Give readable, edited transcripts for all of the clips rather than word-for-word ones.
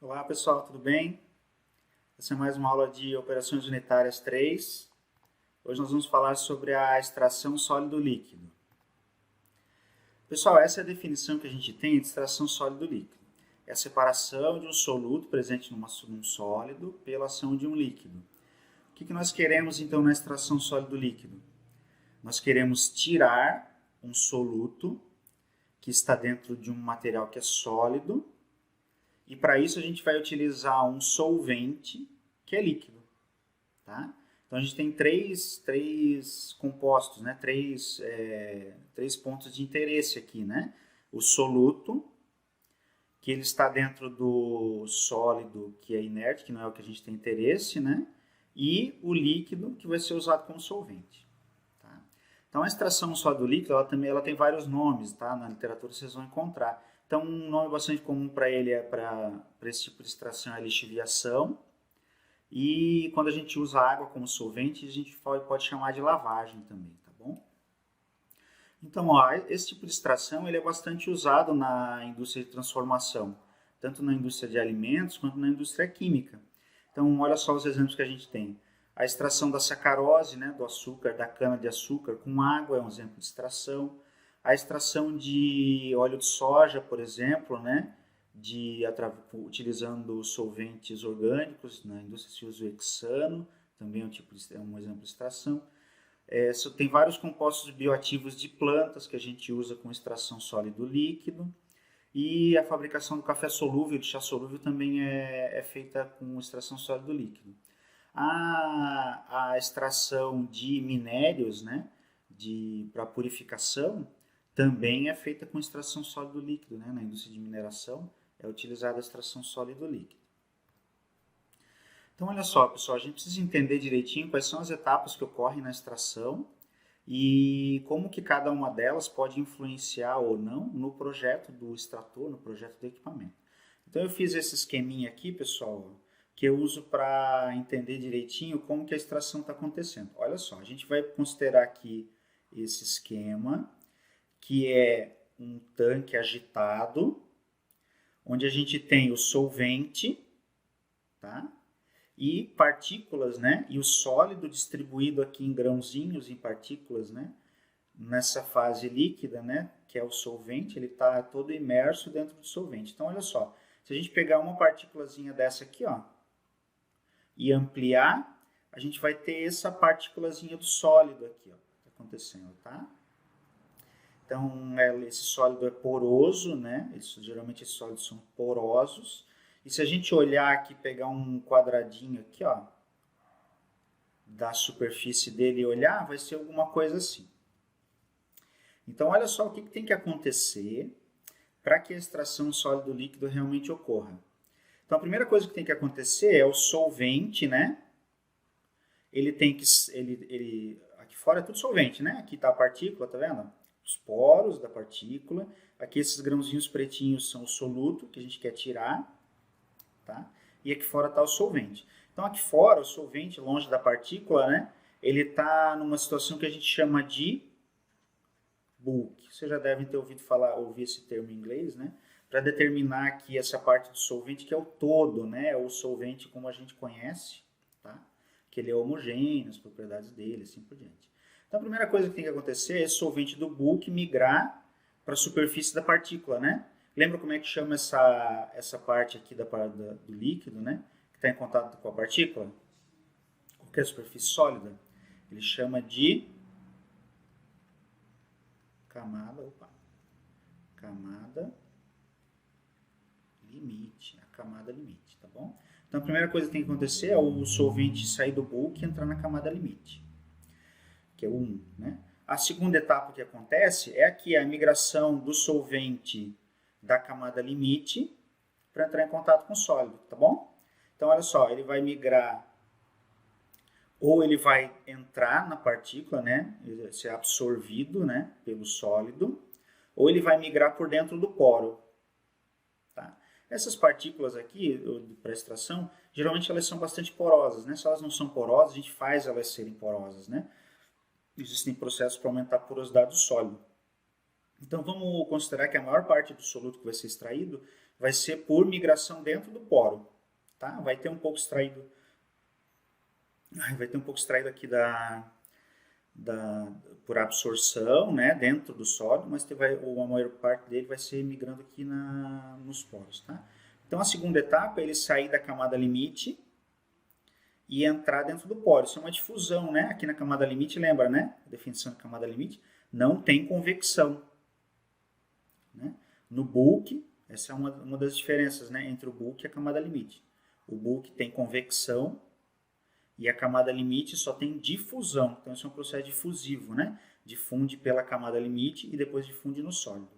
Olá pessoal, tudo bem? Essa é mais uma aula de operações unitárias 3. Hoje nós vamos falar sobre a extração sólido-líquido. Pessoal, essa é a definição que a gente tem de extração sólido-líquido. É a separação de um soluto presente num sólido pela ação de um líquido. O que nós queremos então na extração sólido-líquido? Nós queremos tirar um soluto que está dentro de um material que é sólido, e para isso a gente vai utilizar um solvente que é líquido. Tá? Então a gente tem três compostos, né? Três pontos de interesse aqui. Né? O soluto, que ele está dentro do sólido que é inerte, que não é o que a gente tem interesse, né? E o líquido, que vai ser usado como solvente. Tá? Então a extração sólido-líquido ela tem vários nomes, tá? Na literatura vocês vão encontrar. Então um nome bastante comum para ele para esse tipo de extração é lixiviação. E quando a gente usa água como solvente, a gente pode chamar de lavagem também, tá bom? Então, esse tipo de extração ele é bastante usado na indústria de transformação, tanto na indústria de alimentos quanto na indústria química. Então, olha só os exemplos que a gente tem. A extração da sacarose, né, do açúcar, da cana-de-açúcar com água é um exemplo de extração. A extração de óleo de soja, por exemplo, né, utilizando solventes orgânicos, na indústria se usa o hexano, também é um exemplo de extração. Tem vários compostos bioativos de plantas que a gente usa com extração sólido-líquido, e a fabricação do café solúvel, de chá solúvel, também é feita com extração sólido-líquido. A extração de minérios, né, para purificação, também é feita com extração sólido-líquido, né, na indústria de mineração é utilizada a extração sólido-líquido. Então, olha só, pessoal, a gente precisa entender direitinho quais são as etapas que ocorrem na extração e como que cada uma delas pode influenciar ou não no projeto do extrator, no projeto do equipamento. Então, eu fiz esse esqueminha aqui, pessoal, que eu uso para entender direitinho como que a extração está acontecendo. Olha só, a gente vai considerar aqui esse esquema, que é um tanque agitado, onde a gente tem o solvente, tá? E partículas, né? E o sólido distribuído aqui em grãozinhos, em partículas, né? Nessa fase líquida, né? Que é o solvente, ele está todo imerso dentro do solvente. Então, olha só, se a gente pegar uma partículazinha dessa aqui, ó, e ampliar, a gente vai ter essa partículazinha do sólido aqui, ó, acontecendo, tá? Então, esse sólido é poroso, né? Geralmente esses sólidos são porosos. E se a gente olhar aqui, pegar um quadradinho aqui, ó, da superfície dele e olhar, vai ser alguma coisa assim. Então, olha só o que tem que acontecer para que a extração sólido-líquido realmente ocorra. Então, a primeira coisa que tem que acontecer é o solvente, né? Ele tem que... aqui fora é tudo solvente, né? Aqui está a partícula, tá vendo? Os poros da partícula. Aqui esses grãozinhos pretinhos são o soluto que a gente quer tirar. Tá? E aqui fora está o solvente. Então aqui fora, o solvente, longe da partícula, né, ele está numa situação que a gente chama de bulk. Vocês já devem ter ouvir esse termo em inglês, né, para determinar aqui essa parte do solvente, que é o todo, né, o solvente como a gente conhece, tá? Que ele é homogêneo, as propriedades dele, assim por diante. Então a primeira coisa que tem que acontecer é esse solvente do bulk migrar para a superfície da partícula, né? Lembra como é que chama essa parte aqui do líquido, né? Que está em contato com a partícula? Qual que é a superfície sólida? Ele chama de camada limite. A camada limite, tá bom? Então a primeira coisa que tem que acontecer é o solvente sair do bulk e entrar na camada limite, que é o 1, né? A segunda etapa que acontece é aqui a migração do solvente da camada limite para entrar em contato com o sólido, tá bom? Então, olha só, ele vai migrar, ou ele vai entrar na partícula, né, ser absorvido, né, pelo sólido, ou ele vai migrar por dentro do poro. Tá? Essas partículas aqui, para extração, geralmente elas são bastante porosas, né? Se elas não são porosas, a gente faz elas serem porosas, né? Existem processos para aumentar a porosidade do sólido. Então vamos considerar que a maior parte do soluto que vai ser extraído vai ser por migração dentro do poro, tá? Vai ter um pouco extraído aqui por absorção, né, dentro do sólido, mas a maior parte dele vai ser migrando aqui nos poros, tá? Então a segunda etapa é ele sair da camada limite e entrar dentro do poro. Isso é uma difusão, né? Aqui na camada limite, lembra, né? A definição da camada limite não tem convecção, né? No bulk, essa é uma das diferenças, né, entre o bulk e a camada limite. O bulk tem convecção e a camada limite só tem difusão. Então, isso é um processo difusivo, né? Difunde pela camada limite e depois difunde no sólido.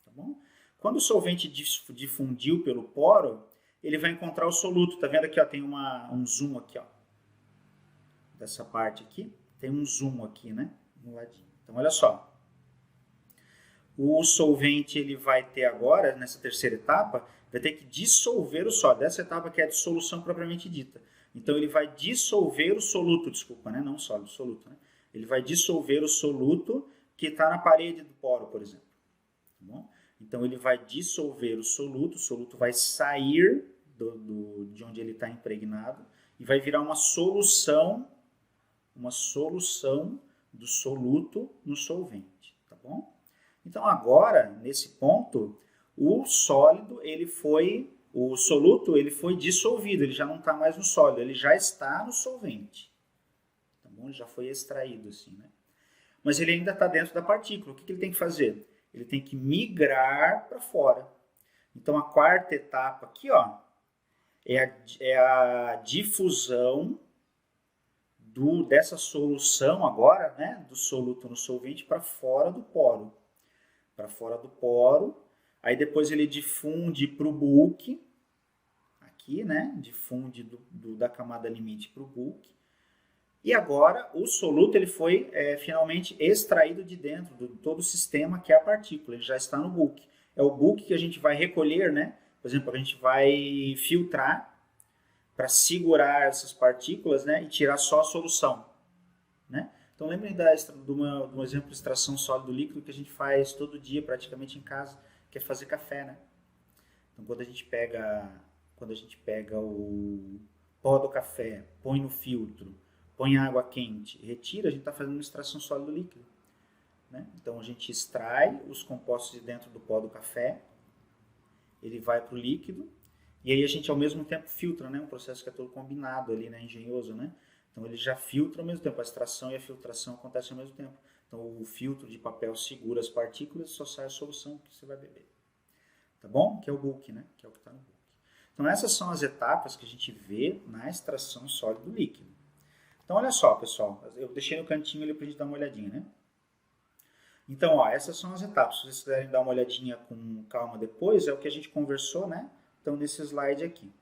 Tá bom? Quando o solvente difundiu pelo poro, ele vai encontrar o soluto. Tá vendo aqui, ó, tem um zoom aqui, ó. Dessa parte aqui, tem um zoom aqui, né? No ladinho. Então, olha só. O solvente ele vai ter agora, nessa terceira etapa, vai ter que dissolver o sólido. Essa etapa que é a dissolução propriamente dita. Então, ele vai dissolver o soluto, desculpa, né? Não o sólido, o soluto. Né? Ele vai dissolver o soluto que está na parede do poro, por exemplo. Tá bom? Então, ele vai dissolver o soluto vai sair de onde ele está impregnado e vai virar uma solução do soluto no solvente. Tá bom? Então, agora, nesse ponto, o soluto ele foi dissolvido, ele já não está mais no sólido, ele já está no solvente. Tá bom? Ele já foi extraído assim, né? Mas ele ainda está dentro da partícula. O que ele tem que fazer? Ele tem que migrar para fora. Então, a quarta etapa aqui, ó, é a difusão dessa solução agora, né, do soluto no solvente para fora do poro. Para fora do poro. Aí depois ele difunde para o bulk, aqui, né? Difunde da camada limite para o bulk. E agora o soluto ele foi finalmente extraído de dentro de todo o sistema que é a partícula. Ele já está no bulk. É o bulk que a gente vai recolher, né? Por exemplo, a gente vai filtrar para segurar essas partículas, né? E tirar só a solução, né? Então lembrem de um exemplo de extração sólido líquido que a gente faz todo dia praticamente em casa, que é fazer café, né? Então quando a gente pega o pó do café, põe no filtro, põe água quente, retira, a gente está fazendo uma extração sólido líquido, né? Então a gente extrai os compostos de dentro do pó do café, ele vai para o líquido, e aí a gente ao mesmo tempo filtra, né? Um processo que é todo combinado ali, né? Engenhoso, né? Então ele já filtra ao mesmo tempo, a extração e a filtração acontecem ao mesmo tempo. Então o filtro de papel segura as partículas e só sai a solução que você vai beber. Tá bom? Que é o bulk, né? Que é o que está no bulk. Então essas são as etapas que a gente vê na extração sólido líquido. Então olha só, pessoal, eu deixei no cantinho ali para a gente dar uma olhadinha, né? Então, ó, essas são as etapas. Se vocês quiserem dar uma olhadinha com calma depois, é o que a gente conversou, né? Então nesse slide aqui.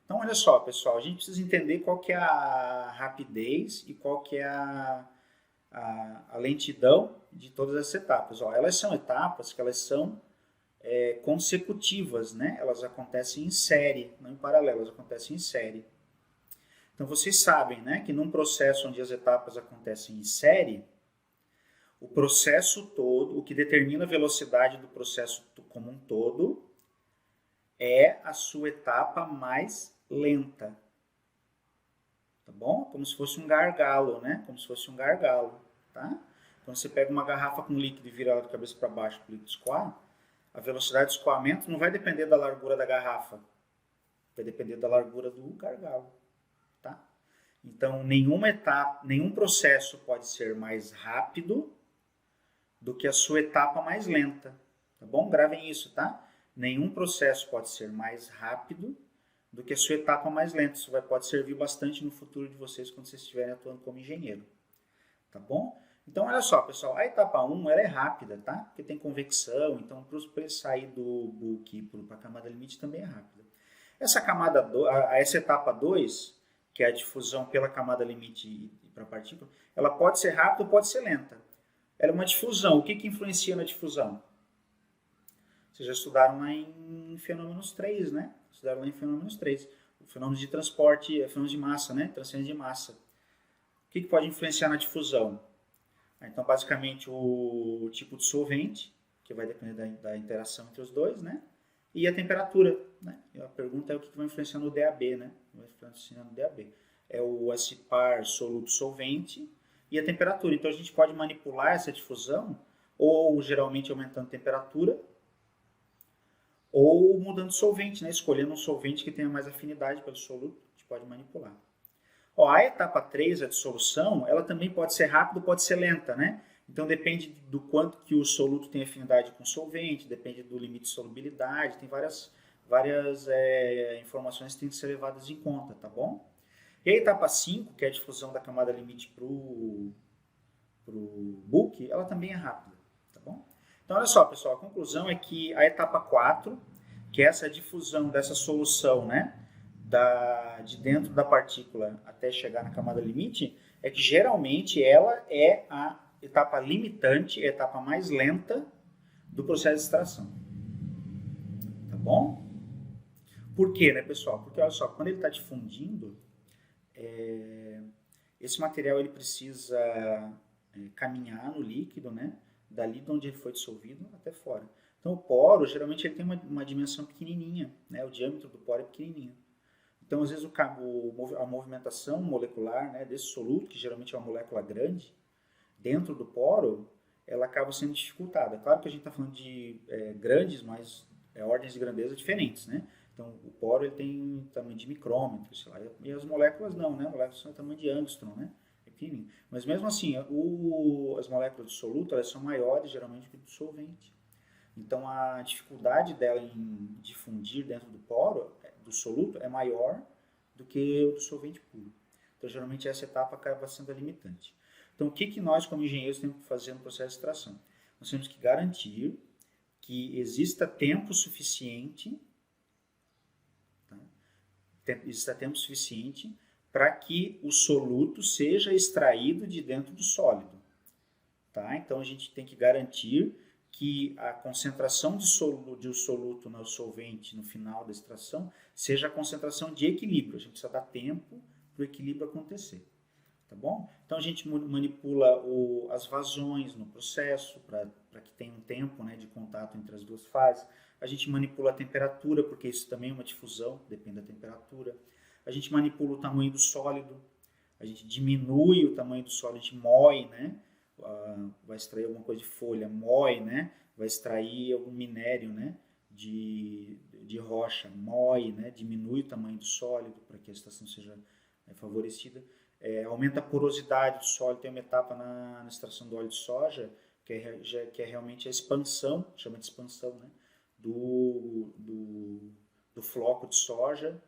Então, olha só, pessoal, a gente precisa entender qual que é a rapidez e qual que é a lentidão de todas essas etapas. Ó, elas são etapas que elas são consecutivas, né? Elas acontecem em série, não em paralelo, elas acontecem em série. Então, vocês sabem, né, que num processo onde as etapas acontecem em série, o processo todo, o que determina a velocidade do processo como um todo, é a sua etapa mais lenta. Tá bom? Como se fosse um gargalo, né? Como se fosse um gargalo, tá? Quando você pega uma garrafa com líquido e vira ela de cabeça para baixo para o líquido escoar, a velocidade de escoamento não vai depender da largura da garrafa. Vai depender da largura do gargalo, tá? Então, nenhum processo pode ser mais rápido do que a sua etapa mais lenta, tá bom? Gravem isso, tá? Nenhum processo pode ser mais rápido do que a sua etapa mais lenta. Isso pode servir bastante no futuro de vocês quando vocês estiverem atuando como engenheiro. Tá bom? Então, olha só, pessoal. A etapa 1 ela é rápida, tá? Porque tem convecção. Então, para ele sair do bulk para a camada limite também é rápida. Essa etapa 2, que é a difusão pela camada limite e para a partícula, ela pode ser rápida ou pode ser lenta. Ela é uma difusão. O que influencia na difusão? Vocês já estudaram lá em fenômenos 3, né? Estudaram lá em fenômenos 3. O fenômeno de transporte, fenômeno de massa, né? Transferência de massa. O que pode influenciar na difusão? Então, basicamente, o tipo de solvente que vai depender da interação entre os dois, né? E a temperatura, né? E a pergunta é o que vai influenciar no DAB, né? Vai influenciar no DAB. É o esse par soluto-solvente e a temperatura. Então a gente pode manipular essa difusão ou geralmente aumentando a temperatura ou mudando o solvente, né? Escolhendo um solvente que tenha mais afinidade pelo soluto, a gente pode manipular. Ó, a etapa 3, a dissolução, ela também pode ser rápida ou pode ser lenta, né? Então depende do quanto que o soluto tem afinidade com o solvente, depende do limite de solubilidade, tem várias informações que têm que ser levadas em conta, tá bom? E a etapa 5, que é a difusão da camada limite para o book, ela também é rápida, tá bom? Então olha só, pessoal, a conclusão é que a etapa 4, que é essa difusão dessa solução, né? De dentro da partícula até chegar na camada limite, é que geralmente ela é a etapa limitante, a etapa mais lenta do processo de extração. Tá bom? Por quê, né, pessoal? Porque, olha só, quando ele está difundindo, esse material ele precisa caminhar no líquido, né? Dali de onde ele foi dissolvido até fora. Então, o poro, geralmente, ele tem uma dimensão pequenininha, né? O diâmetro do poro é pequenininho. Então, às vezes, a movimentação molecular, né, desse soluto, que geralmente é uma molécula grande, dentro do poro, ela acaba sendo dificultada. Claro que a gente está falando de grandes, mas ordens de grandeza diferentes, né? Então, o poro ele tem tamanho de micrômetro, sei lá, e as moléculas não, né? As moléculas são tamanho de angstrom, né? É pequenininho. Mas mesmo assim, as moléculas do soluto, elas são maiores, geralmente, que do solvente. Então, a dificuldade dela em difundir dentro do poro, do soluto, é maior do que o do solvente puro. Então, geralmente, essa etapa acaba sendo a limitante. Então, o que nós, como engenheiros, temos que fazer no processo de extração? Nós temos que garantir que exista tempo suficiente, tá? Exista tempo suficiente para que o soluto seja extraído de dentro do sólido. Tá? Então, a gente tem que garantir que a concentração de soluto no solvente no final da extração seja a concentração de equilíbrio. A gente precisa dar tempo para o equilíbrio acontecer. Tá bom? Então a gente manipula as vazões no processo para que tenha um tempo, né, de contato entre as duas fases. A gente manipula a temperatura, porque isso também é uma difusão, depende da temperatura. A gente manipula o tamanho do sólido, a gente diminui o tamanho do sólido, a gente moe, né? Vai extrair alguma coisa de folha, moe, né? Vai extrair algum minério, né? de rocha, moe, né? Diminui o tamanho do sólido para que a extração seja favorecida. Aumenta a porosidade do sólido. Tem uma etapa na extração do óleo de soja que é realmente a expansão, chama de expansão, né? do floco de soja,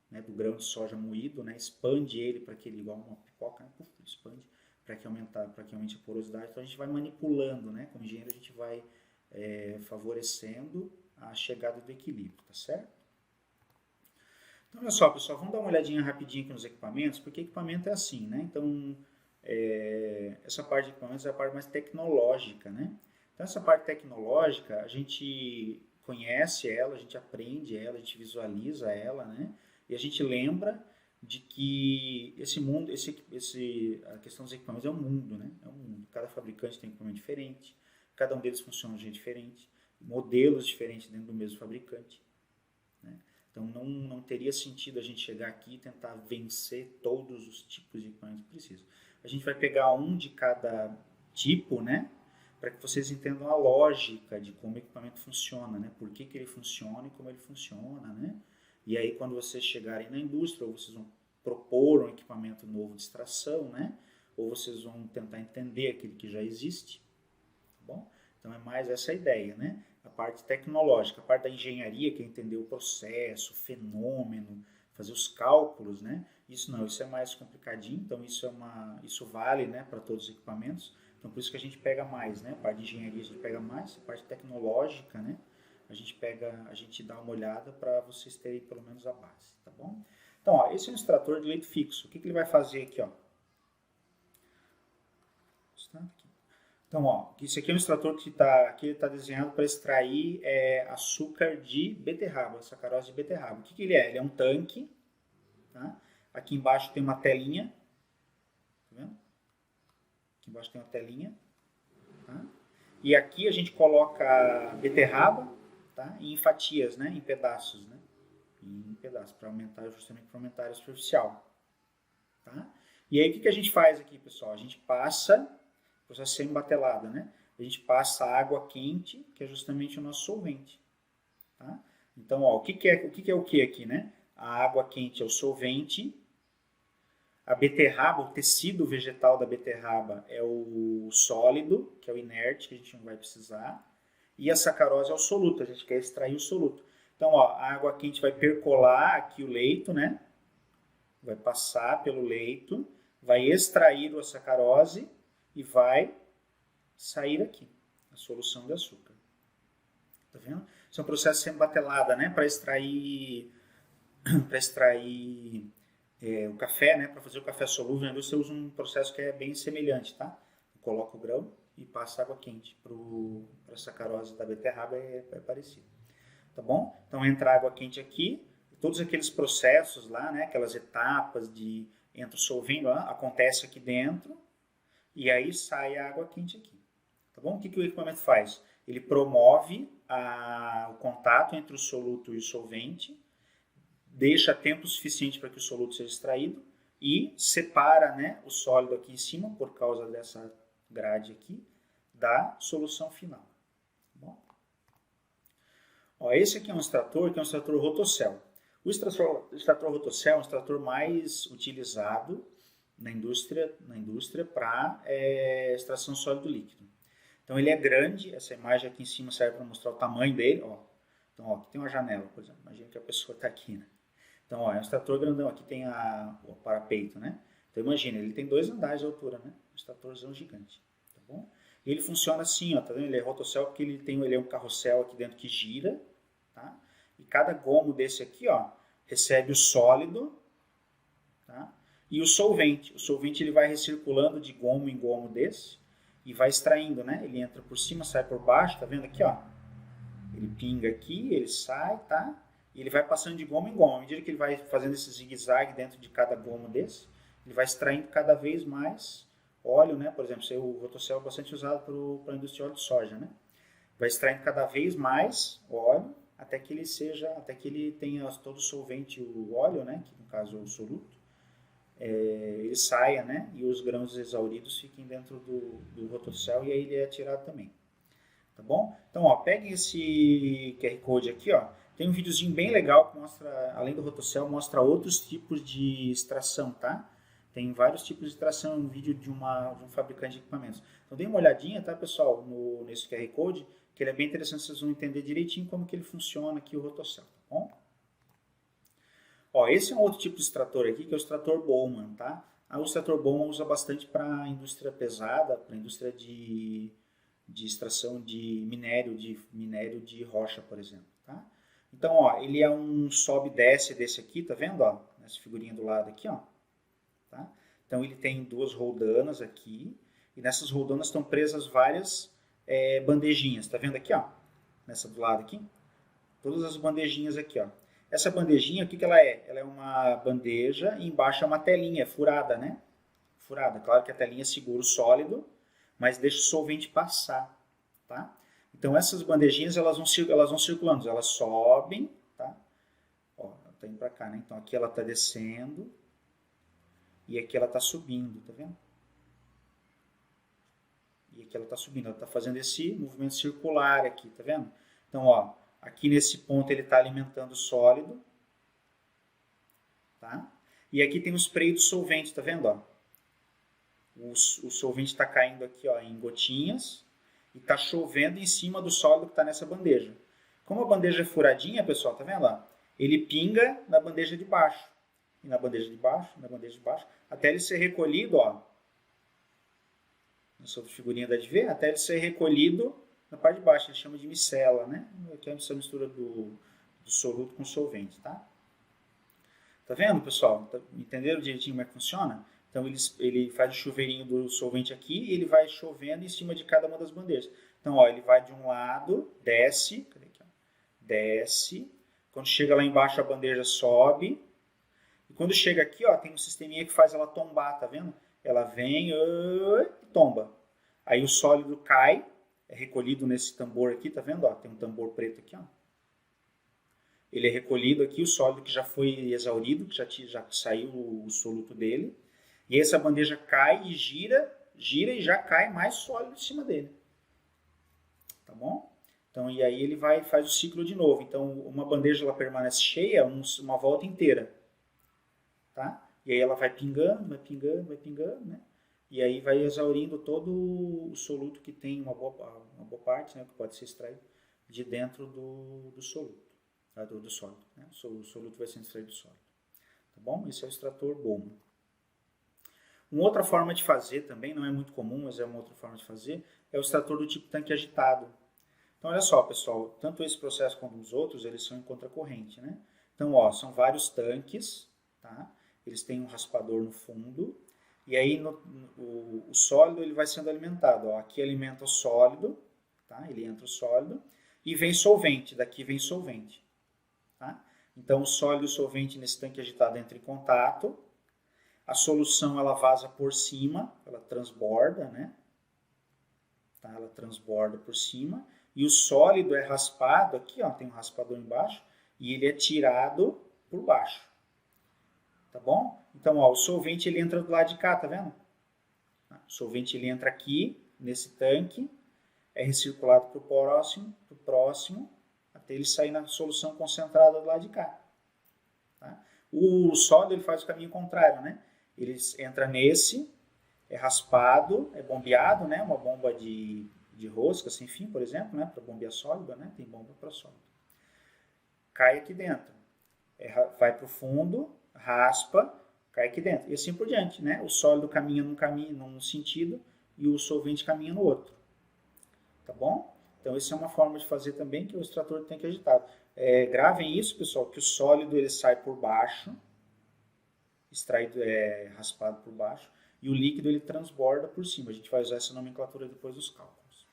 né? Do grão de soja moído, né? Expande ele para que ele, igual uma pipoca, né? Expande para que aumente a porosidade. Então a gente vai manipulando, né? Como engenheiro a gente vai favorecendo a chegada do equilíbrio, tá certo? Então, olha só, pessoal, vamos dar uma olhadinha rapidinho aqui nos equipamentos, porque equipamento é assim, né? Então, essa parte de equipamentos é a parte mais tecnológica, né? Então, essa parte tecnológica, a gente conhece ela, a gente aprende ela, a gente visualiza ela, né? E a gente lembra de que esse mundo, a questão dos equipamentos é um mundo, né? É um mundo. Cada fabricante tem um equipamento diferente, cada um deles funciona de um jeito diferente, modelos diferentes dentro do mesmo fabricante, né? Então, não teria sentido a gente chegar aqui e tentar vencer todos os tipos de equipamentos que precisa. A gente vai pegar um de cada tipo, né? Para que vocês entendam a lógica de como o equipamento funciona, né? Por que ele funciona e como ele funciona, né? E aí, quando vocês chegarem na indústria, ou vocês vão propor um equipamento novo de extração, né? Ou vocês vão tentar entender aquele que já existe, tá bom? Então, é mais essa a ideia, né? A parte tecnológica, a parte da engenharia, que é entender o processo, o fenômeno, fazer os cálculos, né? Isso não, isso é mais complicadinho, então isso vale, né, para todos os equipamentos. Então, por isso que a gente pega mais, né? A parte de engenharia a gente pega mais, a parte tecnológica, né? A gente dá uma olhada para vocês terem pelo menos a base, tá bom? Então, ó, esse é um extrator de leite fixo. O que ele vai fazer aqui, ó? Então, ó, isso aqui é um extrator que está desenhado para extrair açúcar de beterraba, sacarose de beterraba. O que ele é? Ele é um tanque, tá? Aqui embaixo tem uma telinha, tá vendo? Aqui embaixo tem uma telinha, tá? E aqui a gente coloca a beterraba, tá? Em fatias, né? Em pedaços, né? Em pedaços, para aumentar, justamente para aumentar a área superficial. Tá? E aí o que a gente faz aqui, pessoal? A gente passa, processo semi-batelada, né? A gente passa água quente, que é justamente o nosso solvente. Tá? Então, ó, o que é o que aqui, né? A água quente é o solvente, a beterraba, o tecido vegetal da beterraba é o sólido, que é o inerte, que a gente não vai precisar, e a sacarose é o soluto, a gente quer extrair o soluto. Então, ó, a água quente vai percolar aqui o leito, né? Vai passar pelo leito, vai extrair a sacarose e vai sair aqui, a solução de açúcar. Tá vendo? Isso é um processo sem batelada, né? Para extrair o café, né? Para fazer o café solúvel na indústria, usa um processo que é bem semelhante, tá? Coloca o grão e passa água quente. Para a sacarose da beterraba é parecido. Tá bom? Então entra água quente aqui, todos aqueles processos lá, né? Aquelas etapas de entra o solvente, acontece aqui dentro e aí sai a água quente aqui. Tá bom? O que o equipamento faz? Ele promove o contato entre o soluto e o solvente, deixa tempo suficiente para que o soluto seja extraído e separa, né, o sólido aqui em cima, por causa dessa grade aqui, da solução final. Tá bom? Ó, esse aqui é um extrator, que é um extrator rotocell. O extrator rotocell é um extrator mais utilizado na indústria para extração sólido líquido. Então ele é grande, essa imagem aqui em cima serve para mostrar o tamanho dele. Ó. Então ó, aqui tem uma janela, por exemplo, imagina que a pessoa está aqui, né? Então ó, é um extrator grandão, aqui tem o parapeito, né? Então imagina, ele tem 2 andares de altura, né? Um extratorzão gigante, tá bom? E ele funciona assim, ó, tá vendo? Ele é rotocell porque ele é um carrossel aqui dentro que gira, tá? E cada gomo desse aqui, ó, recebe o sólido, tá? E o solvente. O solvente ele vai recirculando de gomo em gomo desse e vai extraindo, né? Ele entra por cima, sai por baixo, tá vendo aqui, ó? Ele pinga aqui, ele sai, tá? E ele vai passando de gomo em gomo. À medida que ele vai fazendo esse zigue-zague dentro de cada gomo desse, ele vai extraindo cada vez mais óleo, né? Por exemplo, o rotocell é bastante usado para a indústria de óleo de soja, né? Vai extraindo cada vez mais óleo até que ele tenha todo o solvente, o óleo, né? Que no caso é o soluto, ele saia, né? E os grãos exauridos fiquem dentro do rotocell e aí ele é tirado também. Tá bom? Então, ó, peguem esse QR Code aqui, ó. Tem um videozinho bem legal que mostra, além do rotocell, mostra outros tipos de extração, tá? Tem vários tipos de extração, um vídeo de um fabricante de equipamentos. Então, dê uma olhadinha, tá, pessoal, nesse QR Code, que ele é bem interessante, vocês vão entender direitinho como que ele funciona aqui, o rotocell, tá bom? Ó, esse é um outro tipo de extrator aqui, que é o extrator Bowman, tá? O extrator Bowman usa bastante para a indústria pesada, para a indústria de extração de minério de rocha, por exemplo, tá? Então, ó, ele é um sobe e desce desse aqui, tá vendo, ó? Nessa figurinha do lado aqui, ó. Tá? Então, ele tem 2 roldanas aqui, e nessas roldanas estão presas várias bandejinhas, tá vendo aqui, ó? Nessa do lado aqui. Todas as bandejinhas aqui, ó. Essa bandejinha, o que ela é? Ela é uma bandeja e embaixo é uma telinha furada, né? Furada. Claro que a telinha segura o sólido, mas deixa o solvente passar, tá? Então essas bandejinhas elas vão circulando, elas sobem, tá? Ó, ela tá indo para cá, né? Então aqui ela tá descendo e aqui ela tá subindo, tá vendo? E aqui ela tá subindo, ela tá fazendo esse movimento circular aqui, tá vendo? Então, ó, aqui nesse ponto ele tá alimentando o sólido, tá? E aqui tem o spray do solvente, tá vendo, ó? O solvente está caindo aqui, ó, em gotinhas e está chovendo em cima do sólido que está nessa bandeja. Como a bandeja é furadinha, pessoal, tá vendo lá? Ele pinga na bandeja de baixo. E na bandeja de baixo, até ele ser recolhido, ó. Nessa outra figurinha dá de ver, até ele ser recolhido na parte de baixo. Ele chama de micela, né? Aqui é essa mistura do soluto com solvente, tá? Tá vendo, pessoal? Entenderam direitinho como é que funciona? Então ele faz o chuveirinho do solvente aqui e ele vai chovendo em cima de cada uma das bandejas. Então, ó, ele vai de um lado, desce, cadê aqui, ó? Desce. Quando chega lá embaixo a bandeja sobe. E quando chega aqui, ó, tem um sisteminha que faz ela tombar, tá vendo? Ela vem e tomba. Aí o sólido cai é recolhido nesse tambor aqui, tá vendo? Ó, tem um tambor preto aqui, ó. Ele é recolhido aqui, o sólido que já foi exaurido, que já saiu o soluto dele. E essa bandeja cai e gira e já cai mais sólido em cima dele. Tá bom? Então, e aí ele faz o ciclo de novo. Então, uma bandeja ela permanece cheia uma volta inteira. Tá? E aí ela vai pingando, vai pingando, né? E aí vai exaurindo todo o soluto que tem uma boa parte, né, que pode ser extraído de dentro do soluto, do sólido. Né? O soluto vai ser extraído do sólido. Tá bom? Esse é o extrator Bowman. Uma outra forma de fazer também, não é muito comum, mas é uma outra forma de fazer, é o extrator do tipo tanque agitado. Então, olha só, pessoal, tanto esse processo quanto os outros, eles são em contracorrente, né? Então, ó, são vários tanques, tá? Eles têm um raspador no fundo, e aí o sólido ele vai sendo alimentado. Ó. Aqui alimenta o sólido, tá? Ele entra o sólido, e vem solvente, daqui vem solvente. Tá? Então, o sólido e o solvente nesse tanque agitado entram em contato, a solução ela vaza por cima, ela transborda, né? Tá? Ela transborda por cima, e o sólido é raspado, aqui ó, tem um raspador embaixo, e ele é tirado por baixo. Tá bom? Então, ó, o solvente ele entra do lado de cá, tá vendo? O solvente ele entra aqui, nesse tanque, é recirculado para o próximo, até ele sair na solução concentrada do lado de cá. Tá? O sólido ele faz o caminho contrário, né? Ele entra nesse, é raspado, é bombeado, né? Uma bomba de rosca sem fim, por exemplo, né? Para bombear sólido, né? Tem bomba para sólido. Cai aqui dentro, vai para o fundo, raspa, cai aqui dentro. E assim por diante, né? O sólido caminha num sentido e o solvente caminha no outro. Tá bom? Então, essa é uma forma de fazer também que o extrator tem que agitar. Gravem isso, pessoal, que o sólido ele sai por baixo, extraído, raspado por baixo, e o líquido ele transborda por cima. A gente vai usar essa nomenclatura depois dos cálculos.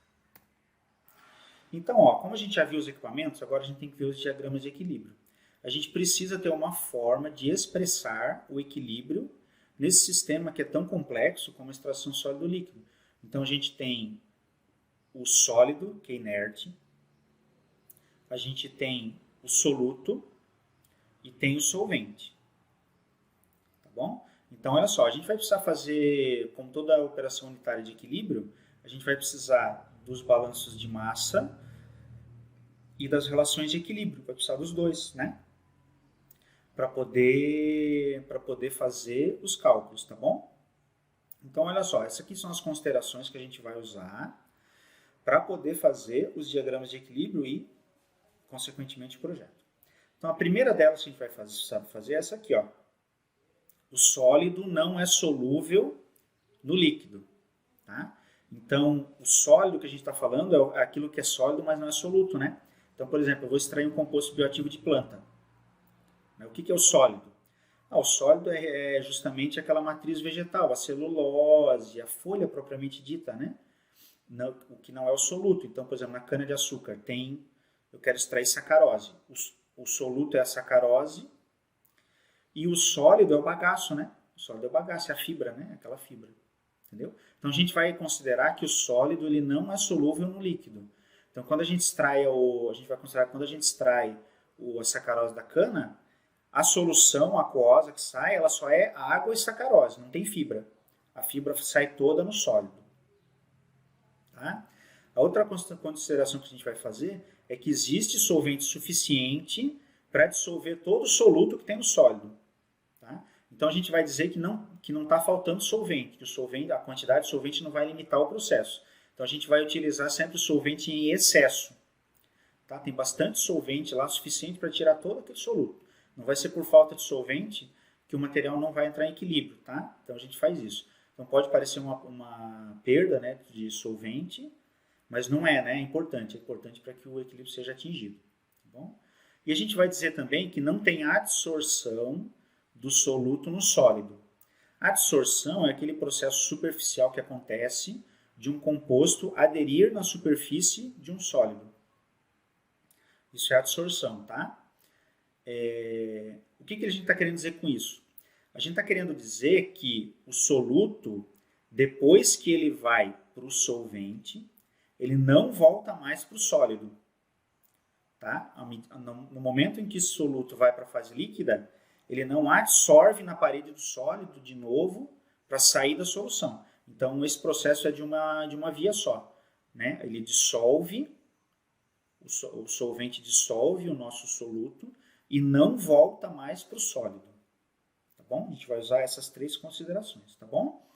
Então, ó, como a gente já viu os equipamentos, agora a gente tem que ver os diagramas de equilíbrio. A gente precisa ter uma forma de expressar o equilíbrio nesse sistema que é tão complexo como a extração sólido-líquido. Então, a gente tem o sólido, que é inerte, a gente tem o soluto e tem o solvente. Tá bom? Então, olha só, a gente vai precisar fazer, como toda a operação unitária de equilíbrio, a gente vai precisar dos balanços de massa e das relações de equilíbrio, vai precisar dos dois, né? Para poder fazer os cálculos, tá bom? Então, olha só, essas aqui são as considerações que a gente vai usar para poder fazer os diagramas de equilíbrio e, consequentemente, o projeto. Então, a primeira delas que a gente vai fazer é essa aqui, ó. O sólido não é solúvel no líquido, tá? Então, o sólido que a gente está falando é aquilo que é sólido, mas não é soluto, né? Então, por exemplo, eu vou extrair um composto bioativo de planta. O que é o sólido? O sólido é justamente aquela matriz vegetal, a celulose, a folha propriamente dita, né? O que não é o soluto. Então, por exemplo, na cana-de-açúcar eu quero extrair sacarose. O soluto é a sacarose e o sólido é o bagaço, né? O sólido é o bagaço, é a fibra, né? Aquela fibra. Entendeu? Então, a gente vai considerar que o sólido ele não é solúvel no líquido. Então, quando a gente extrai a sacarose da cana, a solução aquosa que sai, ela só é água e sacarose, não tem fibra. A fibra sai toda no sólido. Tá? A outra consideração que a gente vai fazer é que existe solvente suficiente para dissolver todo o soluto que tem no sólido. Tá? Então a gente vai dizer que não está faltando solvente, que a quantidade de solvente não vai limitar o processo. Então a gente vai utilizar sempre o solvente em excesso. Tá? Tem bastante solvente lá, suficiente para tirar todo aquele soluto. Não vai ser por falta de solvente que o material não vai entrar em equilíbrio. Tá? Então a gente faz isso. Então pode parecer uma perda, né, de solvente, mas não é, né? É importante para que o equilíbrio seja atingido. Tá bom? E a gente vai dizer também que não tem adsorção do soluto no sólido. A adsorção é aquele processo superficial que acontece de um composto aderir na superfície de um sólido. Isso é adsorção, tá? O que a gente está querendo dizer com isso? A gente está querendo dizer que o soluto, depois que ele vai para o solvente, ele não volta mais para o sólido. Tá? No momento em que esse soluto vai para a fase líquida, ele não absorve na parede do sólido de novo para sair da solução. Então, esse processo é de uma via só. Né? Ele dissolve, o solvente dissolve o nosso soluto e não volta mais para o sólido. Tá bom? A gente vai usar essas 3 considerações, tá bom?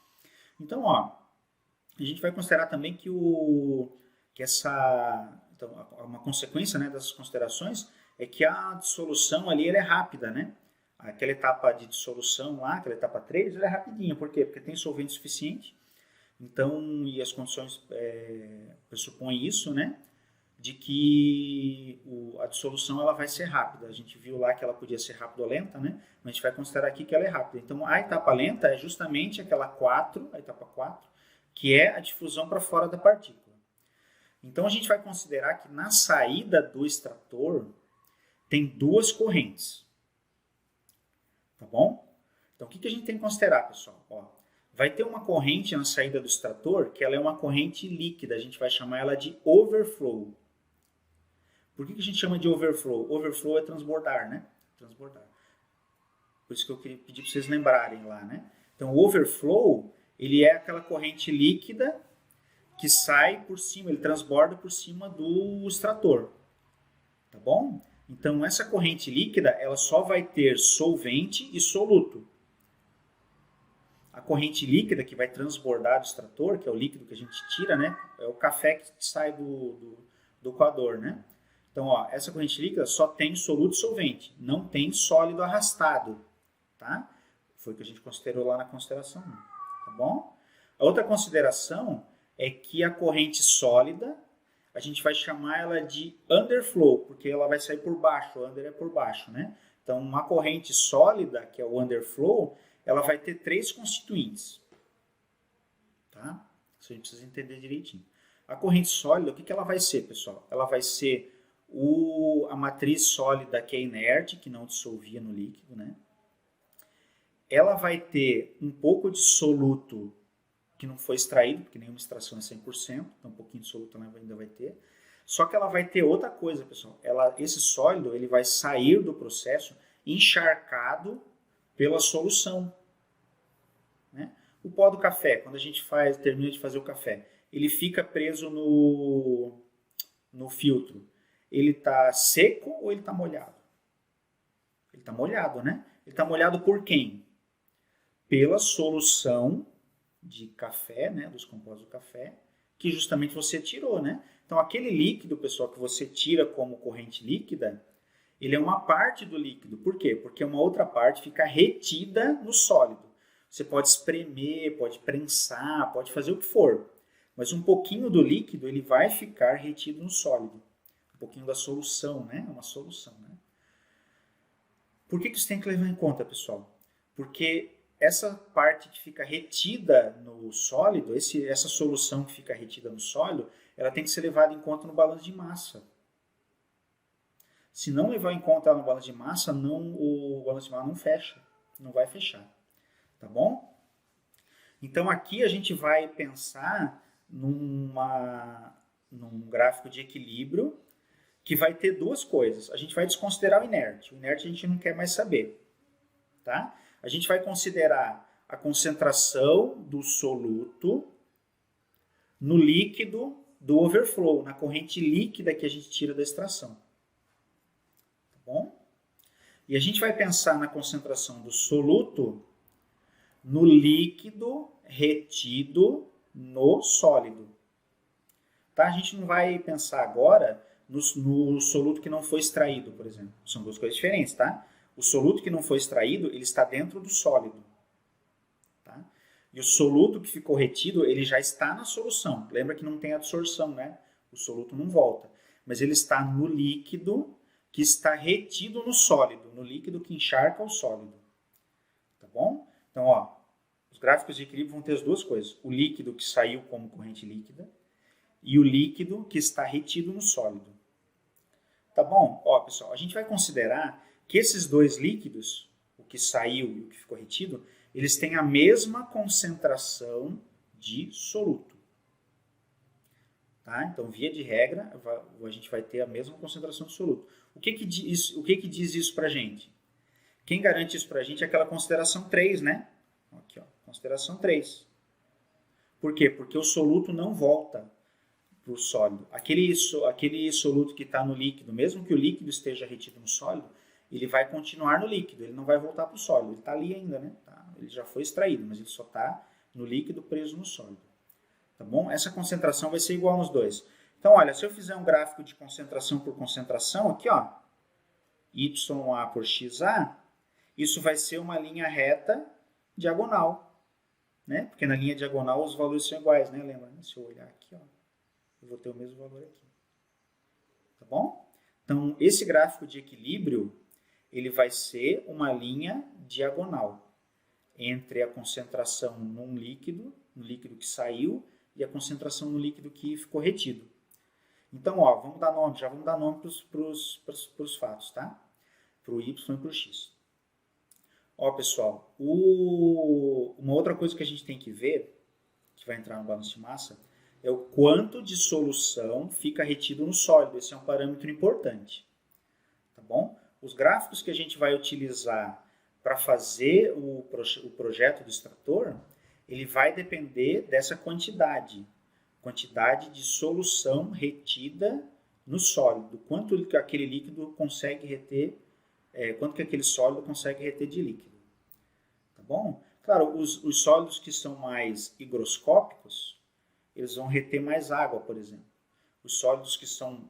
Então, ó, a gente vai considerar também então, uma consequência, né, dessas considerações é que a dissolução ali ela é rápida, né? Aquela etapa de dissolução lá, aquela etapa 3, ela é rapidinha. Por quê? Porque tem solvente suficiente. Então, e as condições pressupõem isso, né? De que a dissolução ela vai ser rápida. A gente viu lá que ela podia ser rápida ou lenta, né? Mas a gente vai considerar aqui que ela é rápida. Então, a etapa lenta é justamente aquela 4, a etapa 4, que é a difusão para fora da partícula. Então, a gente vai considerar que na saída do extrator tem 2 correntes. Tá bom? Então, o que a gente tem que considerar, pessoal? Ó, vai ter uma corrente na saída do extrator, que ela é uma corrente líquida. A gente vai chamar ela de overflow. Por que a gente chama de overflow? Overflow é transbordar, né? Transbordar. Por isso que eu queria pedir para vocês lembrarem lá, né? Então, o overflow, ele é aquela corrente líquida que sai por cima, ele transborda por cima do extrator. Tá bom? Então, essa corrente líquida, ela só vai ter solvente e soluto. A corrente líquida que vai transbordar do extrator, que é o líquido que a gente tira, né? É o café que sai do coador, né? Então, ó, essa corrente líquida só tem soluto e solvente, não tem sólido arrastado, tá? Foi o que a gente considerou lá na consideração 1, tá bom? A outra consideração é que a corrente sólida, a gente vai chamar ela de underflow, porque ela vai sair por baixo, o under é por baixo, né? Então, uma corrente sólida, que é o underflow, ela vai ter 3 constituintes, tá? Isso a gente precisa entender direitinho. A corrente sólida, o que ela vai ser, pessoal? Ela vai ser a matriz sólida que é inerte, que não dissolvia no líquido, né? Ela vai ter um pouco de soluto que não foi extraído, porque nenhuma extração é 100%, então um pouquinho de soluto ela ainda vai ter. Só que ela vai ter outra coisa, pessoal. Esse sólido ele vai sair do processo encharcado pela solução. Né? O pó do café, quando a gente termina de fazer o café, ele fica preso no filtro. Ele está seco ou ele está molhado? Ele está molhado, né? Ele está molhado por quem? Pela solução de café, né, dos compostos do café, que justamente você tirou, né? Então, aquele líquido, pessoal, que você tira como corrente líquida, ele é uma parte do líquido. Por quê? Porque uma outra parte fica retida no sólido. Você pode espremer, pode prensar, pode fazer o que for. Mas um pouquinho do líquido, ele vai ficar retido no sólido. Um pouquinho da solução, né? É uma solução, né? Por que isso tem que levar em conta, pessoal? Porque essa parte que fica retida no sólido, essa solução que fica retida no sólido, ela tem que ser levada em conta no balanço de massa. Se não levar em conta no balanço de massa, o balanço de massa não fecha, não vai fechar, tá bom? Então aqui a gente vai pensar num gráfico de equilíbrio que vai ter 2 coisas. A gente vai desconsiderar o inerte. O inerte a gente não quer mais saber, tá? A gente vai considerar a concentração do soluto no líquido do overflow, na corrente líquida que a gente tira da extração. Tá bom? E a gente vai pensar na concentração do soluto no líquido retido no sólido. Tá? A gente não vai pensar agora no soluto que não foi extraído, por exemplo. São 2 coisas diferentes, tá? O soluto que não foi extraído, ele está dentro do sólido. Tá? E o soluto que ficou retido, ele já está na solução. Lembra que não tem absorção, né? O soluto não volta. Mas ele está no líquido que está retido no sólido, no líquido que encharca o sólido. Tá bom? Então, ó, os gráficos de equilíbrio vão ter as 2 coisas. O líquido que saiu como corrente líquida e o líquido que está retido no sólido. Tá bom? Ó, pessoal, a gente vai considerar que esses 2 líquidos, o que saiu e o que ficou retido, eles têm a mesma concentração de soluto. Tá? Então, via de regra, a gente vai ter a mesma concentração de soluto. O que diz isso para a gente? Quem garante isso para a gente é aquela consideração 3, né? Aqui, ó, consideração 3. Por quê? Porque o soluto não volta para o sólido. Aquele soluto que está no líquido, mesmo que o líquido esteja retido no sólido, ele vai continuar no líquido, ele não vai voltar para o sólido. Ele está ali ainda, né? Tá? Ele já foi extraído, mas ele só está no líquido preso no sólido. Tá bom? Essa concentração vai ser igual nos dois. Então, olha, se eu fizer um gráfico de concentração por concentração, aqui, ó, YA por XA, isso vai ser uma linha reta diagonal, né? Porque na linha diagonal os valores são iguais, né? Lembra? Se eu olhar aqui, ó, eu vou ter o mesmo valor aqui. Tá bom? Então, esse gráfico de equilíbrio, ele vai ser uma linha diagonal entre a concentração no líquido que saiu, e a concentração no líquido que ficou retido. Então, ó, já vamos dar nome para os fatos, tá? Para o Y e para o X. Ó, pessoal, uma outra coisa que a gente tem que ver, que vai entrar no balanço de massa, é o quanto de solução fica retido no sólido. Esse é um parâmetro importante. Tá bom? Os gráficos que a gente vai utilizar para fazer o projeto do extrator, ele vai depender dessa quantidade de solução retida no sólido, quanto que aquele líquido consegue reter, quanto que aquele sólido consegue reter de líquido. Tá bom? Claro, os sólidos que são mais higroscópicos, eles vão reter mais água, por exemplo. Os sólidos que são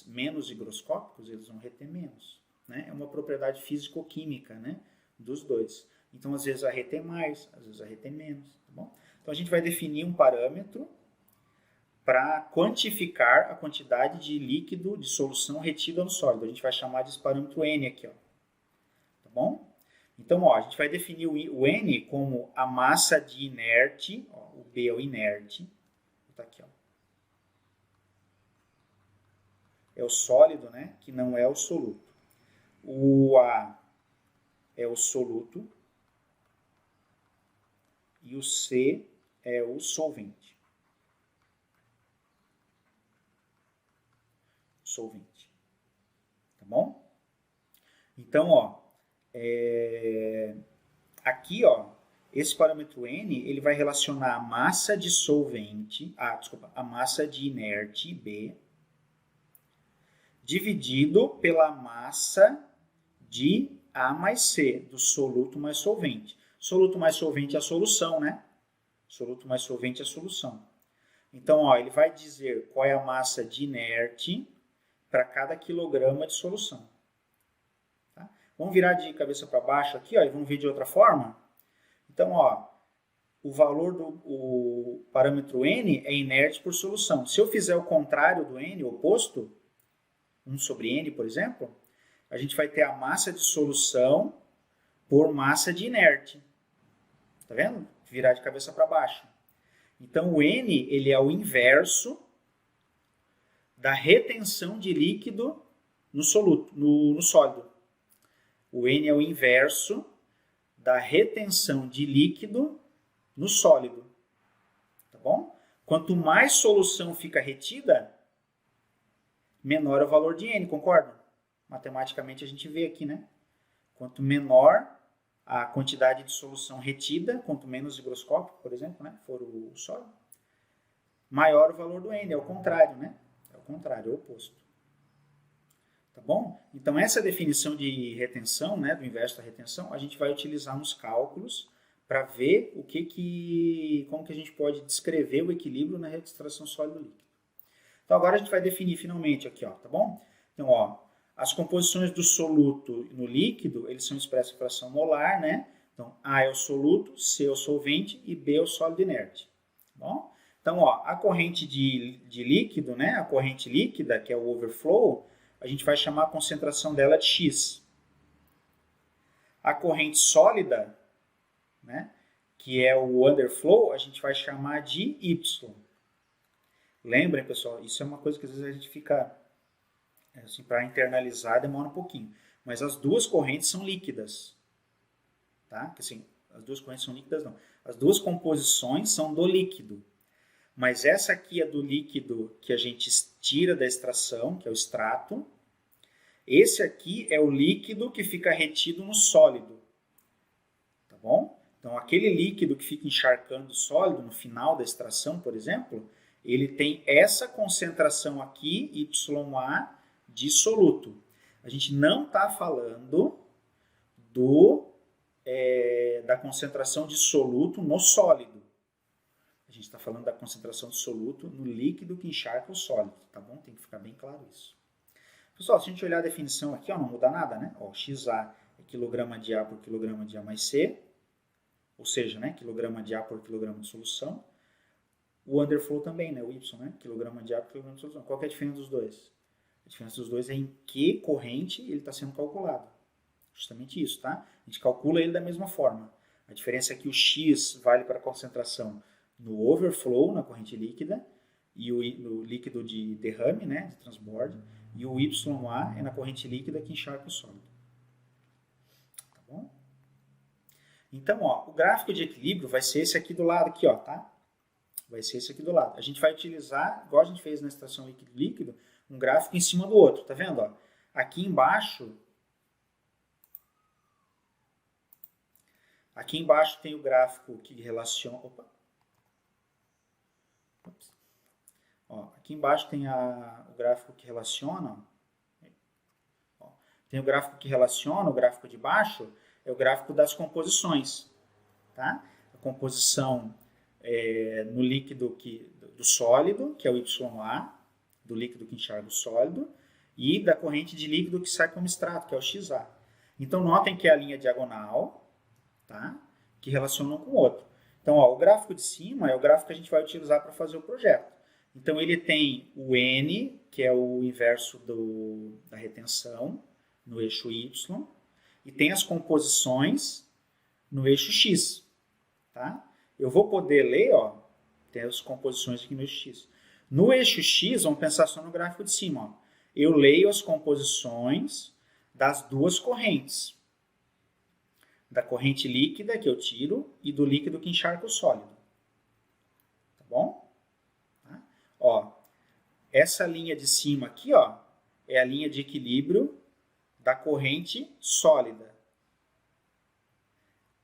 menos higroscópicos, eles vão reter menos. Né? É uma propriedade físico-química, né, dos dois. Então, às vezes vai reter mais, às vezes vai reter menos. Tá bom? Então, a gente vai definir um parâmetro para quantificar a quantidade de líquido, de solução retida no sólido. A gente vai chamar desse parâmetro N aqui. Ó. Tá bom? Então, ó, a gente vai definir o N como a massa de inerte, ó, o B é o inerte. Tá aqui, ó. É o sólido, né, que não é o soluto. O A é o soluto. E o C é o solvente. Tá bom? Então, ó, aqui, ó, esse parâmetro N, ele vai relacionar a massa de solvente, a massa de inerte, B, dividido pela massa de A mais C, do soluto mais solvente. Soluto mais solvente é a solução, né? Soluto mais solvente é a solução. Então, ó, ele vai dizer qual é a massa de inerte para cada quilograma de solução. Tá? Vamos virar de cabeça para baixo aqui, ó, e vamos ver de outra forma. Então, ó, o valor do parâmetro N é inerte por solução. Se eu fizer o contrário do N, o oposto, 1 sobre N, por exemplo, a gente vai ter a massa de solução por massa de inerte. Tá vendo? Virar de cabeça para baixo. Então, o N, ele é o inverso da retenção de líquido no sólido. O N é o inverso da retenção de líquido no sólido. Tá bom? Quanto mais solução fica retida, menor é o valor de N, concorda? Matematicamente a gente vê aqui, né? Quanto menor a quantidade de solução retida, quanto menos higroscópico, por exemplo, né, for o sólido, maior o valor do N, é o contrário, né? É o contrário, é o oposto. Tá bom? Então, essa definição de retenção, né, do inverso da retenção, a gente vai utilizar nos cálculos para ver como que a gente pode descrever o equilíbrio na extração sólido-líquido. Então, agora a gente vai definir finalmente aqui, ó, tá bom? Então, ó, as composições do soluto no líquido, eles são expressos em fração molar, né? Então, A é o soluto, C é o solvente e B é o sólido inerte. Tá bom? Então, ó, a corrente de líquido, né? A corrente líquida, que é o overflow, a gente vai chamar a concentração dela de X. A corrente sólida, né? Que é o underflow, a gente vai chamar de Y. Lembrem, pessoal, isso é uma coisa que às vezes a gente fica, assim, para internalizar demora um pouquinho. Mas as duas correntes são líquidas. Tá? Assim, as duas correntes são líquidas, não. As duas composições são do líquido. Mas essa aqui é do líquido que a gente tira da extração, que é o extrato. Esse aqui é o líquido que fica retido no sólido. Tá bom? Então, aquele líquido que fica encharcando o sólido no final da extração, por exemplo, ele tem essa concentração aqui, YA, de soluto. A gente não está falando da concentração de soluto no sólido. A gente está falando da concentração de soluto no líquido que encharca o sólido, tá bom? Tem que ficar bem claro isso. Pessoal, se a gente olhar a definição aqui, ó, não muda nada, né? Ó, XA é quilograma de A por quilograma de A mais C, ou seja, né, quilograma de A por quilograma de solução. O underflow também, né, o Y, né, quilograma de A por quilograma de solução. Qual que é a diferença dos dois? A diferença dos dois é em que corrente ele está sendo calculado. Justamente isso, tá? A gente calcula ele da mesma forma. A diferença é que o X vale para a concentração no overflow, na corrente líquida, e no líquido de derrame, né, de transbordo, e o YA é na corrente líquida que encharca o sólido. Tá bom? Então, ó, o gráfico de equilíbrio vai ser esse aqui do lado, aqui, ó, tá? Vai ser esse aqui do lado. A gente vai utilizar, igual a gente fez na extração líquido-líquido, um gráfico em cima do outro, tá vendo? Ó? Aqui embaixo tem o gráfico que relaciona... Opa! Ó, aqui embaixo tem o gráfico que relaciona. Ó, tem o gráfico que relaciona, o gráfico de baixo é o gráfico das composições. Tá? A composição no líquido do sólido, que é o YA, do líquido que encharca o sólido, e da corrente de líquido que sai como extrato, que é o XA. Então, notem que é a linha diagonal, tá? Que relaciona um com o outro. Então, ó, o gráfico de cima é o gráfico que a gente vai utilizar para fazer o projeto. Então, ele tem o N, que é o inverso da retenção, no eixo Y, e tem as composições no eixo X. Tá? Eu vou poder ler, ó, tem as composições aqui no eixo X. No eixo X, vamos pensar só no gráfico de cima. Ó. Eu leio as composições das duas correntes. Da corrente líquida que eu tiro e do líquido que encharca o sólido. Tá bom? Tá? Ó, essa linha de cima aqui, ó, é a linha de equilíbrio da corrente sólida.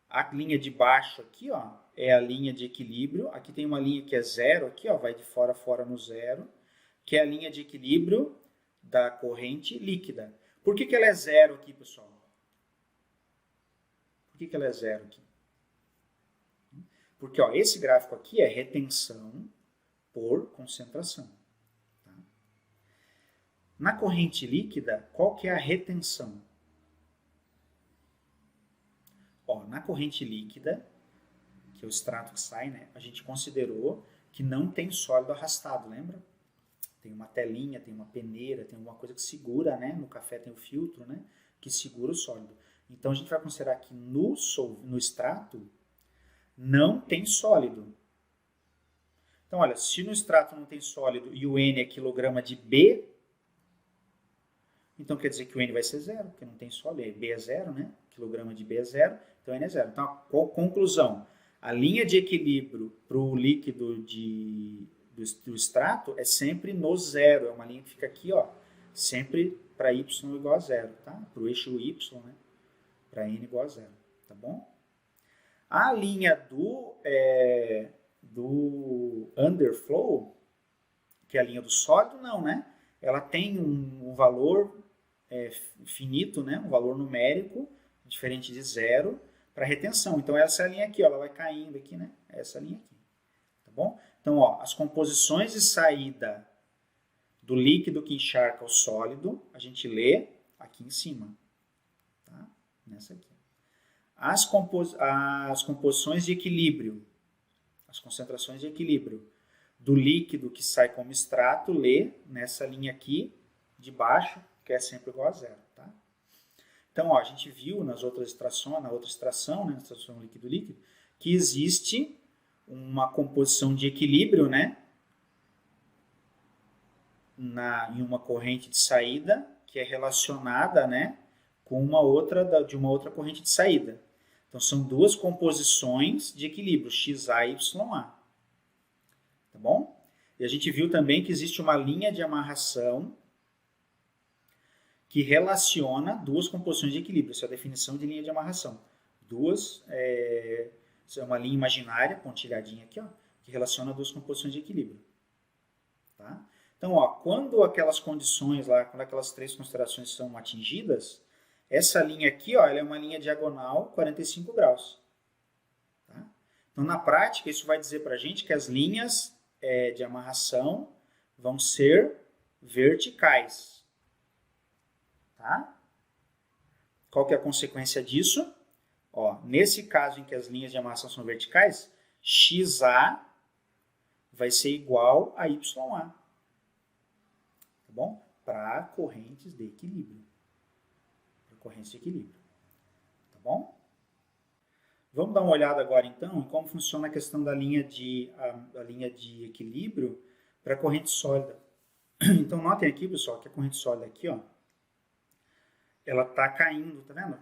A linha de baixo aqui, ó, é a linha de equilíbrio. Aqui tem uma linha que é zero, aqui, ó, vai de fora a fora no zero, que é a linha de equilíbrio da corrente líquida. Por que ela é zero aqui, pessoal? Por que ela é zero aqui? Porque ó, esse gráfico aqui é retenção por concentração. Tá? Na corrente líquida, qual que é a retenção? Ó, na corrente líquida, que é o extrato que sai, né, a gente considerou que não tem sólido arrastado, lembra? Tem uma telinha, tem uma peneira, tem alguma coisa que segura, né? No café tem o filtro, né? Que segura o sólido. Então, a gente vai considerar que no extrato não tem sólido. Então, olha, se no extrato não tem sólido e o N é quilograma de B, então quer dizer que o N vai ser zero, porque não tem sólido. B é zero, né? Quilograma de B é zero, então N é zero. Então, conclusão, a linha de equilíbrio para o líquido do extrato é sempre no zero. É uma linha que fica aqui, ó, sempre para Y igual a zero, tá? Para o eixo Y, né? Para N igual a zero, tá bom? A linha do underflow, que é a linha do sólido, não, né? Ela tem um valor finito, né? Um valor numérico, diferente de zero, para retenção. Então, essa é a linha aqui, ó, ela vai caindo aqui, né? Essa linha aqui, tá bom? Então, ó, as composições de saída do líquido que encharca o sólido, a gente lê aqui em cima. Tá? Nessa aqui. As composições de equilíbrio, as concentrações de equilíbrio do líquido que sai como extrato, lê nessa linha aqui de baixo, que é sempre igual a zero. Tá? Então, ó, a gente viu na outra extração, né, na extração líquido-líquido, que existe uma composição de equilíbrio, né, em uma corrente de saída, que é relacionada, né, com de uma outra corrente de saída. Então, são duas composições de equilíbrio, XA e YA. Tá tá bom? E a gente viu também que existe uma linha de amarração que relaciona duas composições de equilíbrio. Essa é a definição de linha de amarração. Isso é uma linha imaginária, pontilhadinha aqui, ó, que relaciona duas composições de equilíbrio. Tá? Então, ó, quando aquelas condições lá, quando aquelas três considerações são atingidas, essa linha aqui, ó, ela é uma linha diagonal 45 graus. Tá? Então, na prática, isso vai dizer para a gente que as linhas de amarração vão ser verticais. Tá? Qual que é a consequência disso? Ó, nesse caso em que as linhas de amarração são verticais, XA vai ser igual a YA. Tá bom? Para correntes de equilíbrio. Tá bom? Vamos dar uma olhada agora, então, em como funciona a questão da linha de equilíbrio para a corrente sólida. Então, notem aqui, pessoal, que a corrente sólida aqui, ó, ela está caindo, tá vendo?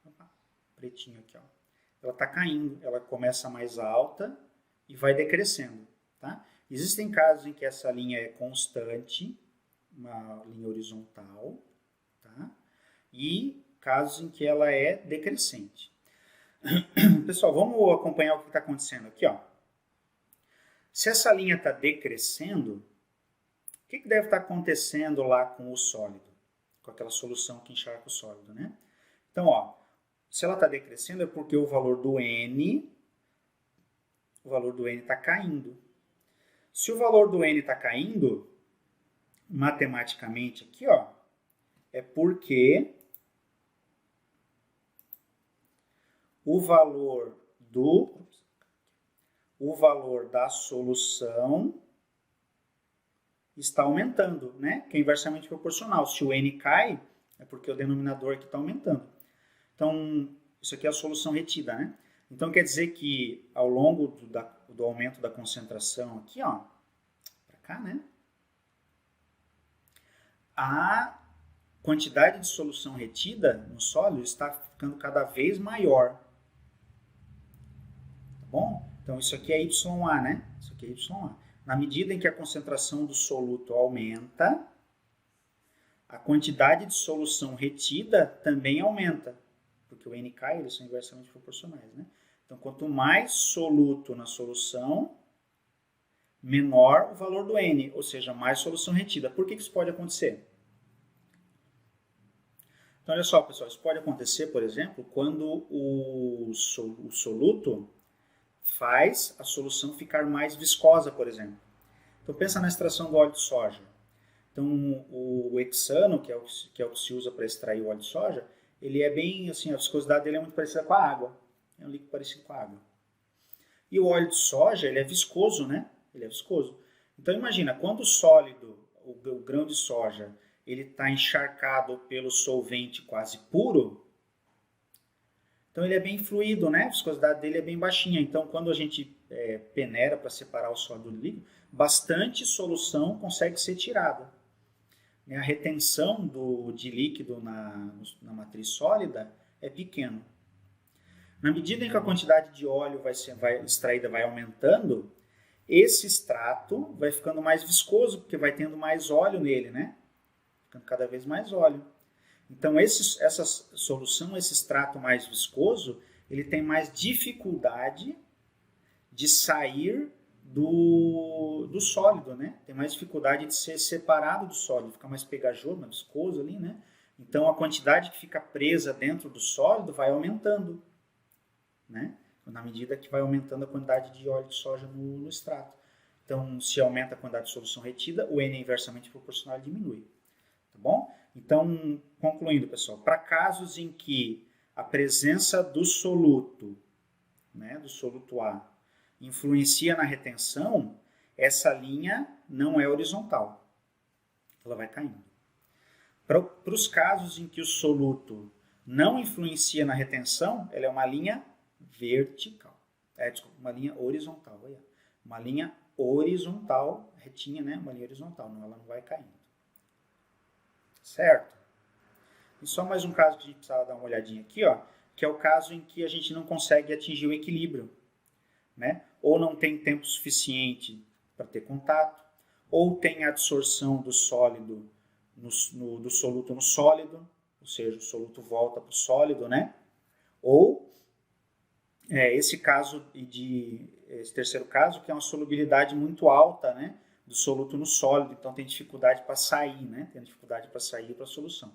Opa, pretinho aqui, ó. Ela está caindo, ela começa mais alta e vai decrescendo, tá? Existem casos em que essa linha é constante, uma linha horizontal, tá? E casos em que ela é decrescente. Pessoal, vamos acompanhar o que está acontecendo aqui, ó. Se essa linha está decrescendo, o que deve estar acontecendo lá com o sólido? Com aquela solução que encharca o sólido, né? Então, ó, se ela está decrescendo é porque o valor do N está caindo. Se o valor do N está caindo, matematicamente aqui, ó, é porque o valor da solução está aumentando, né? Que é inversamente proporcional. Se o N cai, é porque o denominador aqui está aumentando. Então, isso aqui é a solução retida, né? Então, quer dizer que ao longo do aumento da concentração aqui, ó, para cá, né? A quantidade de solução retida no sólido está ficando cada vez maior. Tá bom? Então, isso aqui é YA, né? Isso aqui é YA. Na medida em que a concentração do soluto aumenta, a quantidade de solução retida também aumenta, porque o N cai, eles são inversamente proporcionais, né? Então, quanto mais soluto na solução, menor o valor do N, ou seja, mais solução retida. Por que isso pode acontecer? Então, olha só, pessoal, isso pode acontecer, por exemplo, quando o soluto faz a solução ficar mais viscosa, por exemplo. Então, pensa na extração do óleo de soja. Então, o hexano, que é o que se usa para extrair o óleo de soja, ele é bem, assim, a viscosidade dele é muito parecida com a água. É um líquido parecido com a água. E o óleo de soja, ele é viscoso, né? Ele é viscoso. Então, imagina, quando o sólido, o grão de soja, ele está encharcado pelo solvente quase puro, então ele é bem fluido, né? A viscosidade dele é bem baixinha. Então, quando a gente peneira para separar o sólido do líquido, bastante solução consegue ser tirada. A retenção de líquido na matriz sólida é pequena. Na medida em que a quantidade de óleo extraída vai aumentando, esse extrato vai ficando mais viscoso, porque vai tendo mais óleo nele, né? Ficando cada vez mais óleo. Então, essa solução, esse extrato mais viscoso, ele tem mais dificuldade de sair do sólido, né? Tem mais dificuldade de ser separado do sólido, fica mais pegajoso, mais viscoso ali, né? Então, a quantidade que fica presa dentro do sólido vai aumentando, né? Na medida que vai aumentando a quantidade de óleo de soja no extrato. Então, se aumenta a quantidade de solução retida, o N é inversamente proporcional e diminui. Tá bom? Então, concluindo, pessoal, para casos em que a presença do soluto, né, do soluto A, influencia na retenção, essa linha não é horizontal. Ela vai caindo. Para os casos em que o soluto não influencia na retenção, ela é uma linha vertical. Desculpa, uma linha horizontal. Olha. Uma linha horizontal, retinha, né? Uma linha horizontal, não, ela não vai caindo. Certo? E só mais um caso que a gente precisava dar uma olhadinha aqui, ó, que é o caso em que a gente não consegue atingir o equilíbrio, né? Ou não tem tempo suficiente para ter contato, ou tem a adsorção do sólido do soluto no sólido, ou seja, o soluto volta para o sólido, né? Ou esse terceiro caso, que é uma solubilidade muito alta, né, do soluto no sólido, então tem dificuldade para sair, né? Tem dificuldade para sair para a solução.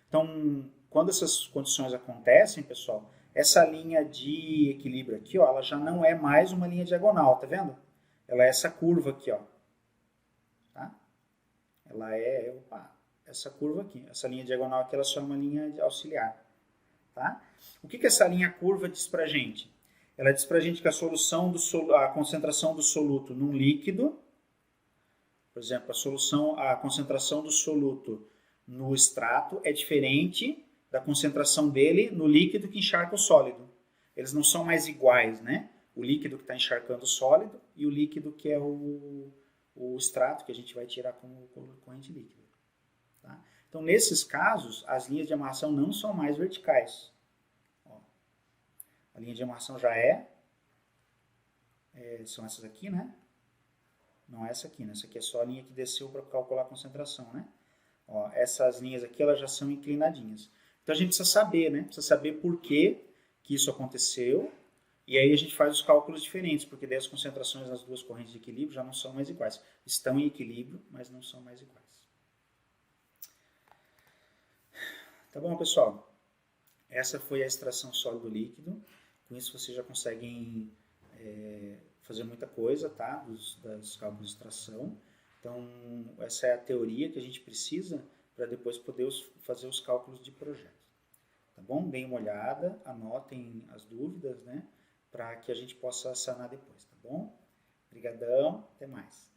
Então, quando essas condições acontecem, pessoal, essa linha de equilíbrio aqui, ó, ela já não é mais uma linha diagonal, tá vendo? Ela é essa curva aqui, ó. Tá? Ela é essa curva aqui. Essa linha diagonal aqui, ela só é uma linha auxiliar. Tá? O que essa linha curva diz pra gente? Ela diz pra gente que a concentração do soluto num líquido, por exemplo, a concentração do soluto no extrato é diferente da concentração dele no líquido que encharca o sólido. Eles não são mais iguais, né? O líquido que está encharcando o sólido e o líquido que é o extrato que a gente vai tirar como corrente líquida. Tá? Então, nesses casos, as linhas de amarração não são mais verticais. Ó, a linha de amarração já são essas aqui, né? Não é essa aqui, né? Essa aqui é só a linha que desceu para calcular a concentração, né? Ó, essas linhas aqui, elas já são inclinadinhas. Então a gente precisa saber, né? Precisa saber por que isso aconteceu. E aí a gente faz os cálculos diferentes, porque daí as concentrações nas duas correntes de equilíbrio já não são mais iguais. Estão em equilíbrio, mas não são mais iguais. Tá bom, pessoal? Essa foi a extração sólido-líquido. Com isso vocês já conseguem fazer muita coisa, tá? Dos cálculos de extração. Então, essa é a teoria que a gente precisa para depois poder fazer os cálculos de projeto. Tá bom? Deem uma olhada, anotem as dúvidas, né? Para que a gente possa sanar depois, tá bom? Obrigadão, até mais.